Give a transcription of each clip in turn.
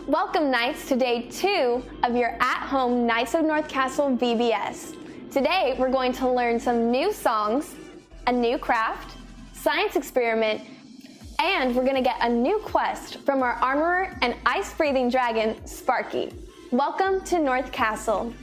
Welcome, Knights, to day 2 of your at-home Knights of North Castle VBS. Today, we're going to learn some new songs, a new craft, science experiment, and we're going to get a new quest from our armorer and ice-breathing dragon, Sparky. Welcome to North Castle.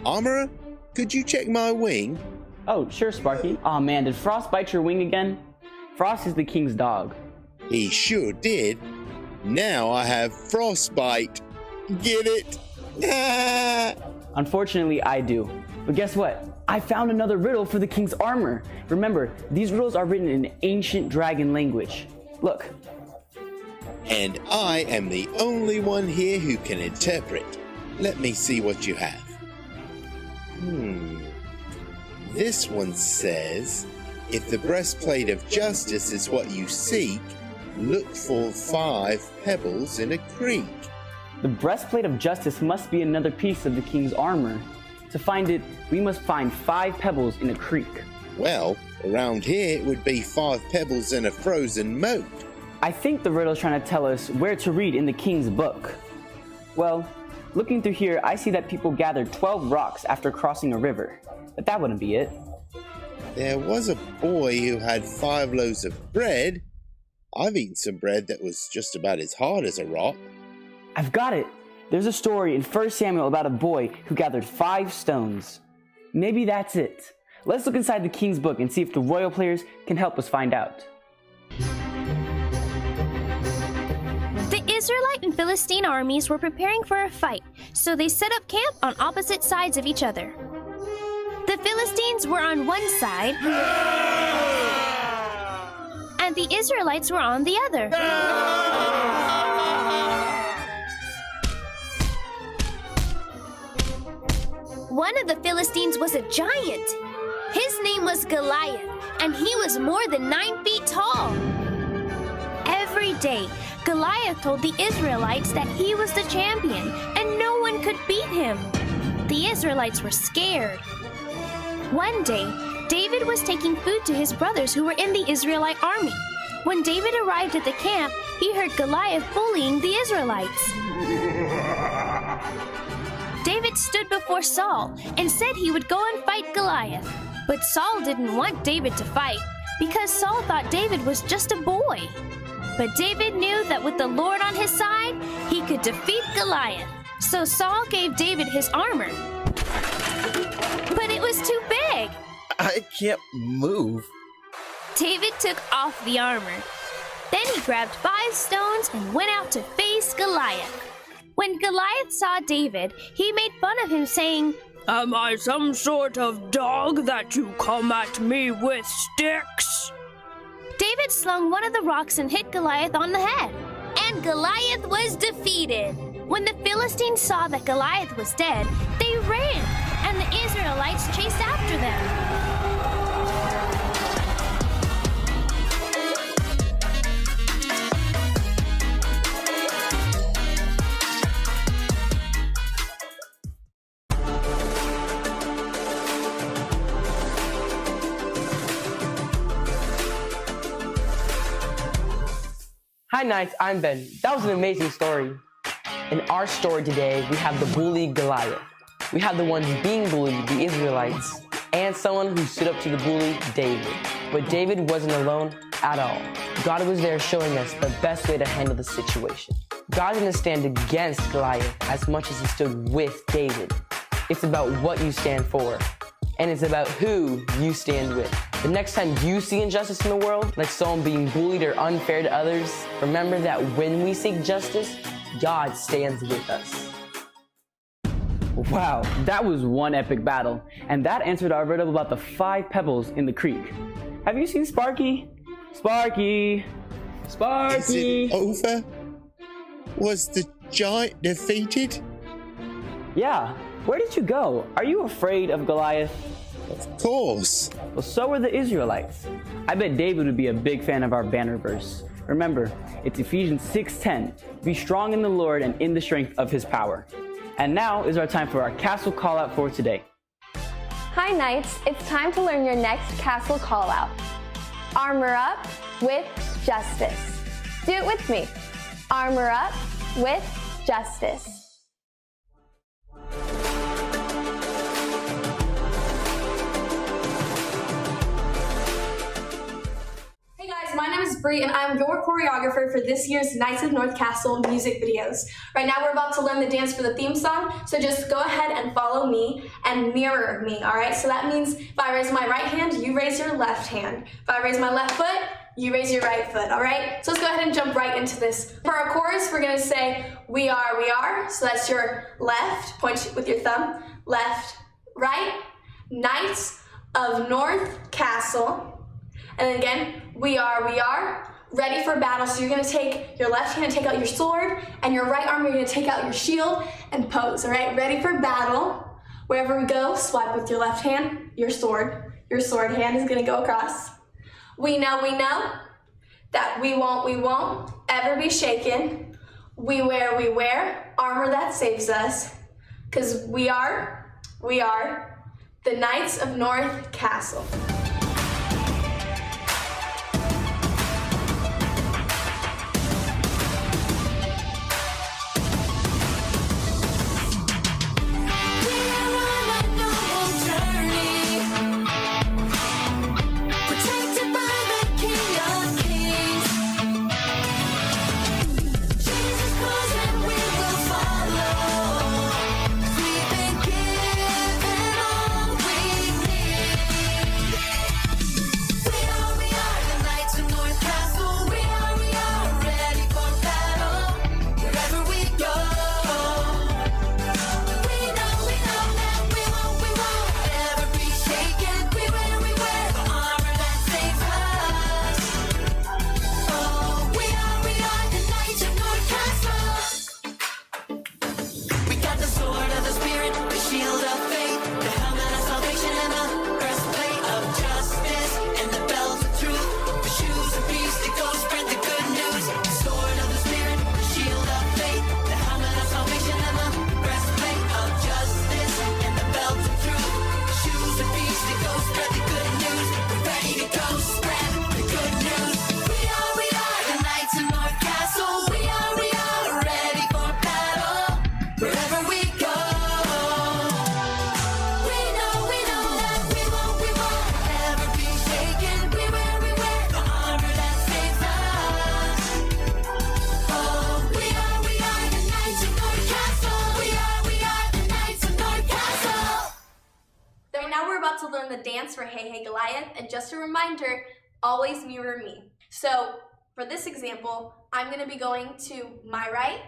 Armorer, could you check my wing? Oh, sure, Sparky. Aw man, did Frost bite your wing again? Frost is the king's dog. He sure did. Now I have frostbite. Get it? Ah! Unfortunately, I do. But guess what? I found another riddle for the king's armor. Remember, these riddles are written in ancient dragon language. Look. And I am the only one here who can interpret. Let me see what you have. This one says, if the breastplate of justice is what you seek, look for 5 pebbles in a creek. The breastplate of justice must be another piece of the king's armor. To find it, we must find 5 pebbles in a creek. Well, around here it would be 5 pebbles in a frozen moat. I think the riddle is trying to tell us where to read in the king's book. Well, looking through here, I see that people gathered 12 rocks after crossing a river. But that wouldn't be it. There was a boy who had 5 loaves of bread. I've eaten some bread that was just about as hard as a rock. I've got it. There's a story in 1 Samuel about a boy who gathered 5 stones. Maybe that's it. Let's look inside the king's book and see if the royal players can help us find out. The Israelite and Philistine armies were preparing for a fight, so they set up camp on opposite sides of each other. The Philistines were on one side, and the Israelites were on the other. One of the Philistines was a giant. His name was Goliath, and he was more than 9 feet tall. Every day, Goliath told the Israelites that he was the champion, and no one could beat him. The Israelites were scared. One day, David was taking food to his brothers who were in the Israelite army. When David arrived at the camp, he heard Goliath bullying the Israelites. David stood before Saul and said he would go and fight Goliath. But Saul didn't want David to fight because Saul thought David was just a boy. But David knew that with the Lord on his side, he could defeat Goliath. So Saul gave David his armor. But it was too big. I can't move. David took off the armor. Then he grabbed 5 stones and went out to face Goliath. When Goliath saw David, he made fun of him, saying, "Am I some sort of dog that you come at me with sticks?" David slung one of the rocks and hit Goliath on the head. And Goliath was defeated. When the Philistines saw that Goliath was dead, they ran, and the Israelites chased after them. Hi Knights, I'm Ben. That was an amazing story. In our story today, we have the bully Goliath. We have the ones being bullied, the Israelites, and someone who stood up to the bully, David. But David wasn't alone at all. God was there showing us the best way to handle the situation. God's going to stand against Goliath as much as he stood with David. It's about what you stand for, and it's about who you stand with. The next time you see injustice in the world, like someone being bullied or unfair to others, remember that when we seek justice, God stands with us. Wow, that was one epic battle. And that answered our riddle about the 5 pebbles in the creek. Have you seen Sparky? Sparky! Sparky! Is it over? Was the giant defeated? Yeah, where did you go? Are you afraid of Goliath? Of course. Well, so were the Israelites. I bet David would be a big fan of our banner verse. Remember, it's Ephesians 6:10. Be strong in the Lord and in the strength of his power. And now is our time for our castle call out for today. Hi Knights, it's time to learn your next castle call out. Armor up with justice. Do it with me. Armor up with justice. Hey guys, my name is Bree and I'm your choreographer for this year's Knights of North Castle music videos. Right now we're about to learn the dance for the theme song, so just go ahead and follow me and mirror me, alright? So that means if I raise my right hand, you raise your left hand. If I raise my left foot, you raise your right foot, alright? So let's go ahead and jump right into this. For our chorus, we're gonna say, we are, so that's your left, point with your thumb, left, right, Knights of North Castle. And then again, we are, ready for battle. So you're gonna take your left hand, take out your sword, and your right arm, you're gonna take out your shield and pose, all right? Ready for battle. Wherever we go, swipe with your left hand, your sword hand is gonna go across. We know that we won't ever be shaken. We wear armor that saves us, because we are the Knights of North Castle. To learn the dance for Hey Hey Goliath, and just a reminder, always mirror me. So for this example, I'm going to be going to my right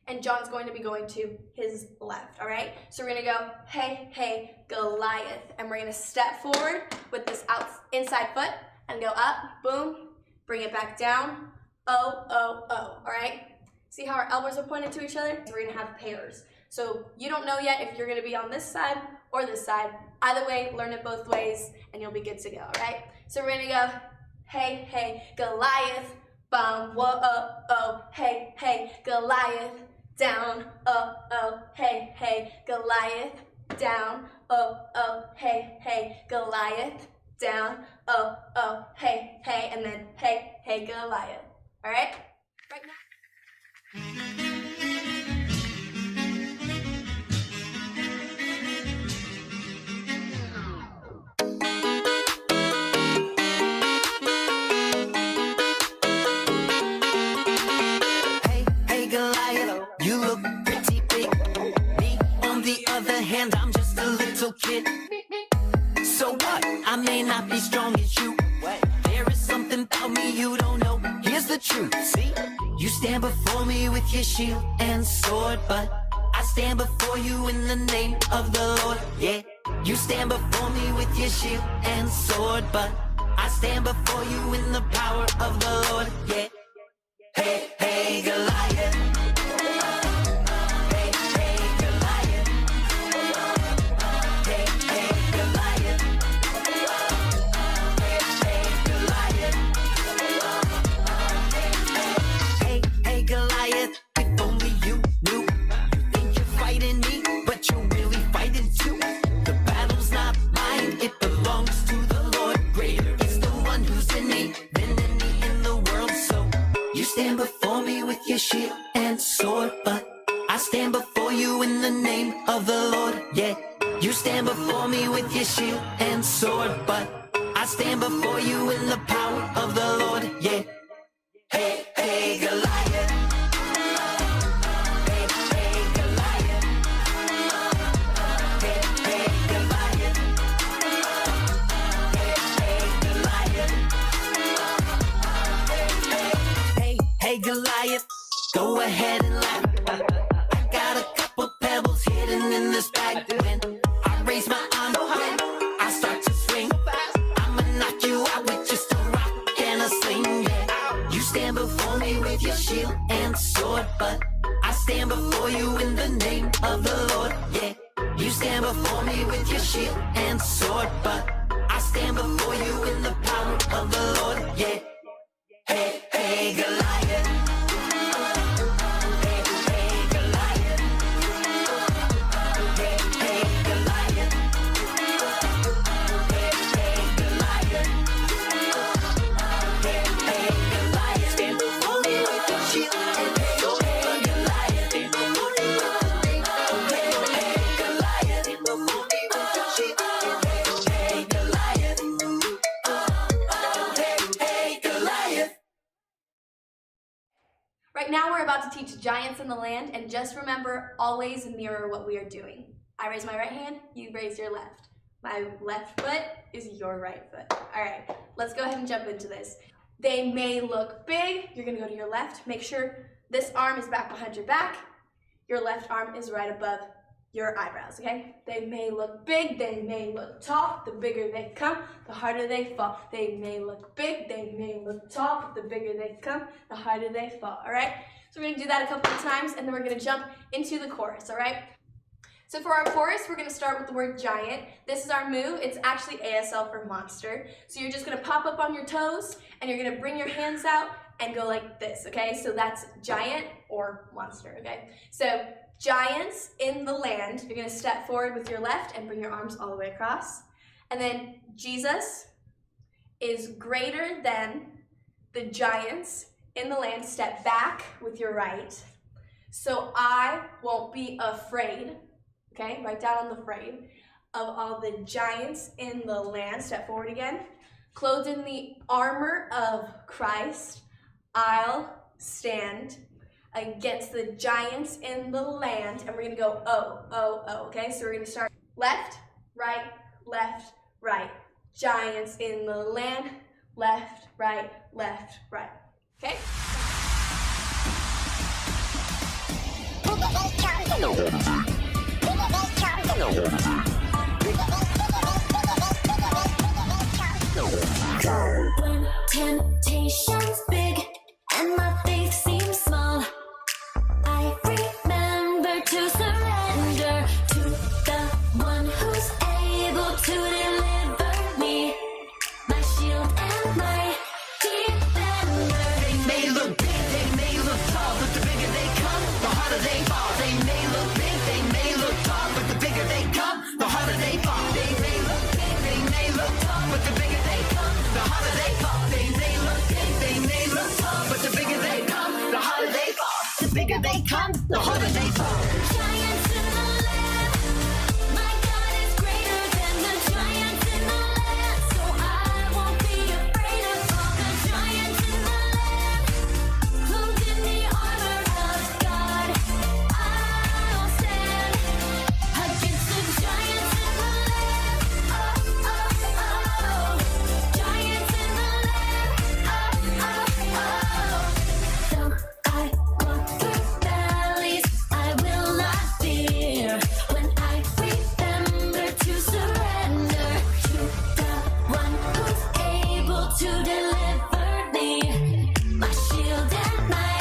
and John's going to be going to his left, all right? So we're going to go Hey Hey Goliath, and we're going to step forward with this inside foot and go up, boom, bring it back down, oh, oh, oh, all right? See how our elbows are pointed to each other? We're going to have pairs. So you don't know yet if you're going to be on this side or this side. Either way, learn it both ways and you'll be good to go, all right? So we're gonna go, hey, hey, Goliath, bum, whoa, oh, oh, hey, hey, Goliath, down, oh, oh, hey, hey, Goliath, down, oh, oh, hey, hey, Goliath, down, oh, oh, hey, hey, and then hey, hey, Goliath, all right? Right now. I'm just a little kid. So what? I may not be strong as you. There is something about me you don't know. Here's the truth. See, you stand before me with your shield and sword, but I stand before you in the name of the Lord. Yeah, you stand before me with your shield and sword, but I stand before you in the power of the Lord. Yeah. Hey, hey, Goliath. Not before me with your shield and sword, but I stand before you in the name of the Lord. Yeah, you stand before me with your shield and sword, but I stand before you in the power of the Lord. Yeah. Hey, hey, Goliath. Hey, hey, Goliath. Hey, hey, Goliath. Hey, hey, Goliath. Hey, hey, Goliath. Go ahead and laugh. I got a couple pebbles hidden in this bag. When I raise my arm, when I start to swing, I'ma knock you out with just a rock and a sling. Yeah. You stand before me with your shield and sword, but I stand before you in the name of the Lord. Yeah. You stand before me with your shield and sword, but I stand before you in the power of the Lord. Yeah. Hey, hey, Goliath. Right now we're about to teach giants in the land, and just remember, always mirror what we are doing. I raise my right hand, you raise your left. My left foot is your right foot. All right, let's go ahead and jump into this. They may look big. You're gonna go to your left. Make sure this arm is back behind your back. Your left arm is right above your eyebrows, okay? They may look big, they may look tall. The bigger they come, the harder they fall. They may look big, they may look tall, but the bigger they come, the harder they fall, all right? So we're gonna do that a couple of times, and then we're gonna jump into the chorus, all right? So for our chorus, we're gonna start with the word giant. This is our move. It's actually ASL for monster. So you're just gonna pop up on your toes, and you're gonna bring your hands out and go like this, okay? So that's giant or monster, okay? So giants in the land, you're gonna step forward with your left and bring your arms all the way across. And then Jesus is greater than the giants in the land. Step back with your right. So I won't be afraid, okay? Write down on the frame, of all the giants in the land. Step forward again. Clothed in the armor of Christ, I'll stand against the giants in the land, and we're gonna go oh, oh, oh, okay? So we're gonna start left, right, giants in the land, left, right, okay? When temptation's big and my faith seems small, I remember to surrender to the one who's able to deliver me, my shield and my defender. They may look big, they may look tall, but the bigger they come, the harder they fall. They may look big, they may look tall, but the bigger they come, the harder they fall. They may look big, they may look tall, but the bigger they come, the harder they fall. They may look big, they may look tall, but the bigger they come, the harder they fall. The bigger they come, the harder they fall. Giants in the land, my God is greater than the giants in the land, so I won't be afraid of all the giants in the land. Clothed in the armor of God, I'll stand against the giants in the land. Oh, oh, oh, giants in the land. Oh, oh, oh. Though I walk through valleys, I will not fear. When I remember to surrender to the one who's able to deliver me, my shield and my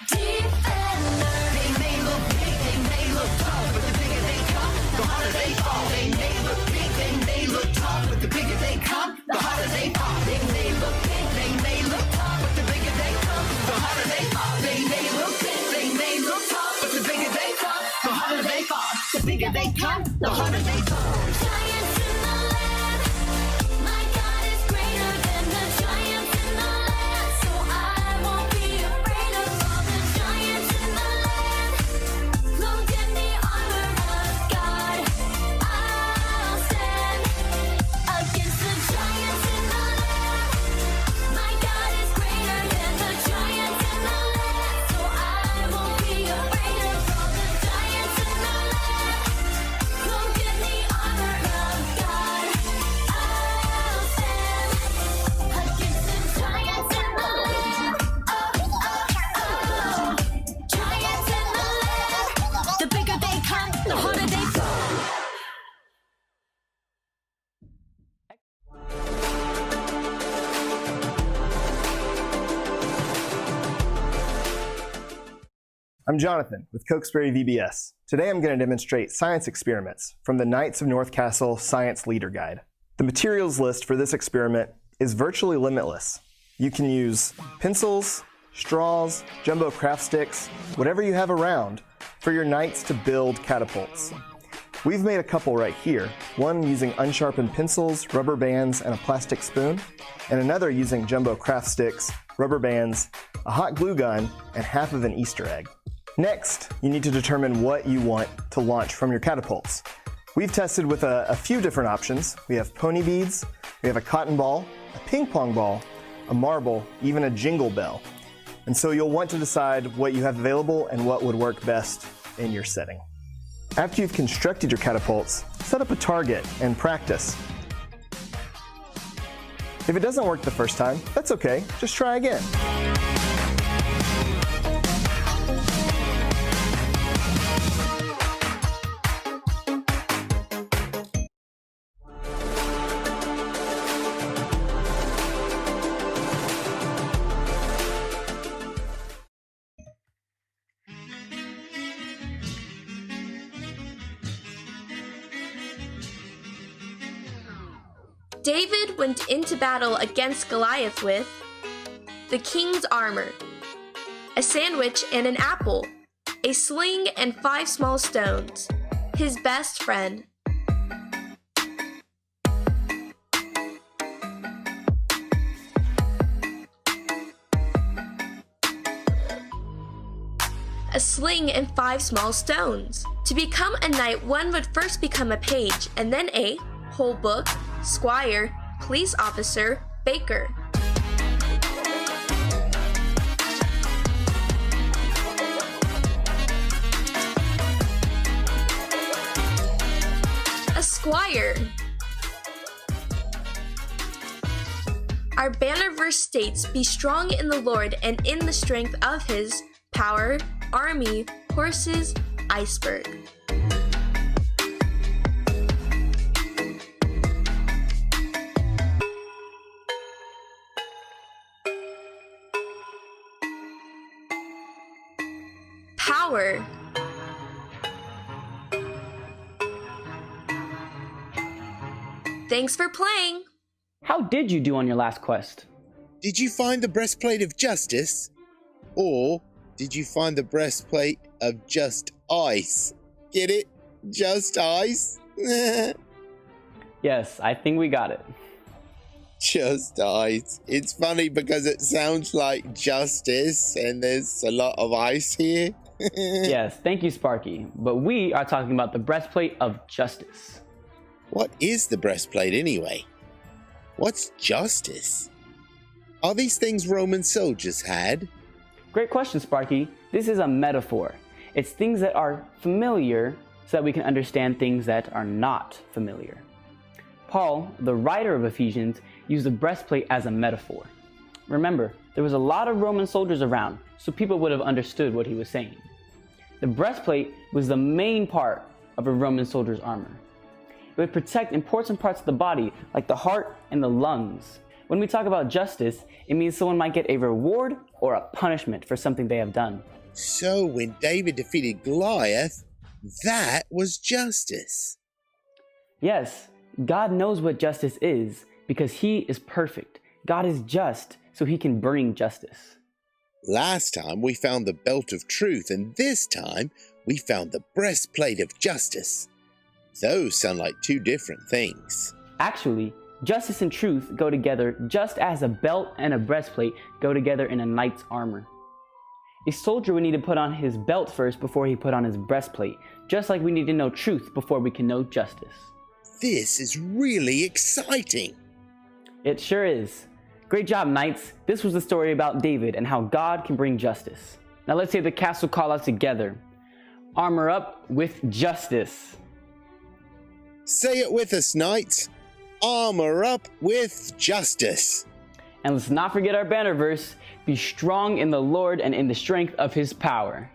defender. They may look big, they may look tall, but the bigger they come, the harder they fall. They may look big, they may look tall, but the bigger they come, the harder they fall. They may look big, they may look tall, but the bigger they come, the harder they fall. They may look big, they may look tall, but the bigger they come, the harder they fall. The bigger they come, the harder they fall. Giants in the land, my God is greater than the giants in the land, so I won't be afraid of all the I'm Jonathan with Cokesbury VBS. Today I'm going to demonstrate science experiments from the Knights of North Castle Science Leader Guide. The materials list for this experiment is virtually limitless. You can use pencils, straws, jumbo craft sticks, whatever you have around for your knights to build catapults. We've made a couple right here, one using unsharpened pencils, rubber bands, and a plastic spoon, and another using jumbo craft sticks, rubber bands, a hot glue gun, and half of an Easter egg. Next, you need to determine what you want to launch from your catapults. We've tested with a few different options. We have pony beads, we have a cotton ball, a ping pong ball, a marble, even a jingle bell. And so you'll want to decide what you have available and what would work best in your setting. After you've constructed your catapults, set up a target and practice. If it doesn't work the first time, that's okay, just try again. David went into battle against Goliath with the king's armor, a sandwich and an apple, a sling and 5 small stones, his best friend. A sling and 5 small stones. To become a knight, one would first become a page, and then a whole book, squire, police officer, baker. A squire. Our banner verse states, "Be strong in the Lord and in the strength of his power, army, horses, iceberg." Power. Thanks for playing. How did you do on your last quest? Did you find the breastplate of justice? Or did you find the breastplate of just ice? Get it? Just ice? Yes, I think we got it. Just ice. It's funny because it sounds like justice and there's a lot of ice here. Yes, thank you, Sparky. But we are talking about the breastplate of justice. What is the breastplate anyway? What's justice? Are these things Roman soldiers had? Great question, Sparky. This is a metaphor. It's things that are familiar so that we can understand things that are not familiar. Paul, the writer of Ephesians, used the breastplate as a metaphor. Remember, there was a lot of Roman soldiers around, so people would have understood what he was saying. The breastplate was the main part of a Roman soldier's armor. It would protect important parts of the body, like the heart and the lungs. When we talk about justice, it means someone might get a reward or a punishment for something they have done. So when David defeated Goliath, that was justice. Yes, God knows what justice is because he is perfect. God is just, so he can bring justice. Last time we found the belt of truth, and this time we found the breastplate of justice. Those sound like two different things. Actually, justice and truth go together just as a belt and a breastplate go together in a knight's armor. A soldier would need to put on his belt first before he put on his breastplate, just like we need to know truth before we can know justice. This is really exciting. It sure is. Great job, knights. This was the story about David and how God can bring justice. Now let's say the castle call out together. Armor up with justice. Say it with us, knights. Armor up with justice. And let's not forget our banner verse. Be strong in the Lord and in the strength of his power.